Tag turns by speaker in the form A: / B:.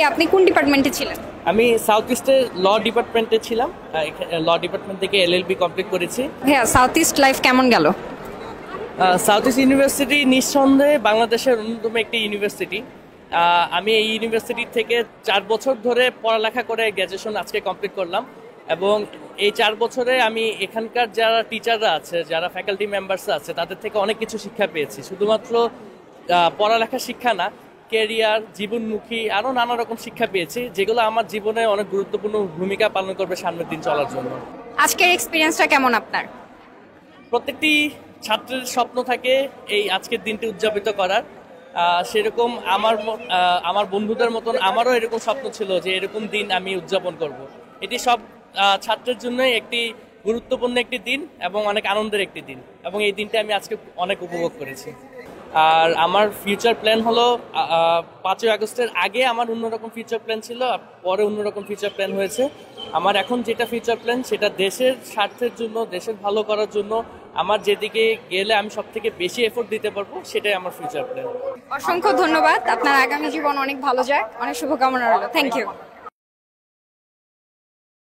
A: আপনি কোন ডিপার্টমেন্টে ছিলেন?
B: আমি সাউথ ইস্টের ল ডিপার্টমেন্টে ছিলাম। ল ডিপার্টমেন্ট থেকে এলএলবি কমপ্লিট করেছি।
A: হ্যাঁ, সাউথ ইস্ট লাইফ কেমন গেল?
B: সাউথ ইস্ট ইউনিভার্সিটি নিঃসন্দেহে বাংলাদেশের অন্যতম একটি ইউনিভার্সিটি। আমি এই ইউনিভার্সিটি থেকে 4 বছর ধরে পড়ালেখা করে গ্র্যাজুয়েশন আজকে কমপ্লিট করলাম, এবং এই 4 বছরে আমি এখানকার যারা টিচাররা আছে, যারা ফ্যাকাল্টি মেম্বার্স আছে, তাদের থেকে অনেক কিছু শিক্ষা পেয়েছি। শুধুমাত্র পড়ালেখার শিক্ষা না, কেরিয়ার, জীবনমুখী আরও নানা রকম শিক্ষা পেয়েছি, যেগুলো আমার জীবনে অনেক গুরুত্বপূর্ণ ভূমিকা পালন করবে সামনের দিন চলার জন্য।
A: আজকের এক্সপিরিয়েন্সটা কেমন আপনার?
B: প্রত্যেকটি ছাত্রের স্বপ্ন থাকে এই আজকের দিনটি উদযাপিত করার। সেরকম আমার বন্ধুদের মতন আমারও এরকম স্বপ্ন ছিল যে এরকম দিন আমি উদযাপন করব। এটি সব ছাত্রের জন্যই একটি গুরুত্বপূর্ণ একটি দিন এবং অনেক আনন্দের একটি দিন, এবং এই দিনটা আমি আজকে অনেক উপভোগ করেছি। আর আমার ফিউচার প্ল্যান হলো 5ই আগস্টের আগে আমার অন্যরকম ফিউচার প্ল্যান ছিল, আর পরে অন্যরকম ফিউচার প্ল্যান হয়েছে। আমার এখন যেটা ফিউচার প্ল্যান সেটা দেশের স্বার্থের জন্য, দেশের ভালো করার জন্য আমার যেদিকে গেলে আমি সব থেকে বেশি এফোর্ট দিতে পারবো, সেটাই আমার ফিউচার প্ল্যান।
A: অসংখ্য ধন্যবাদ। আপনার আগামী জীবন অনেক ভালো যাক, অনেক শুভকামনা রইল। Thank you.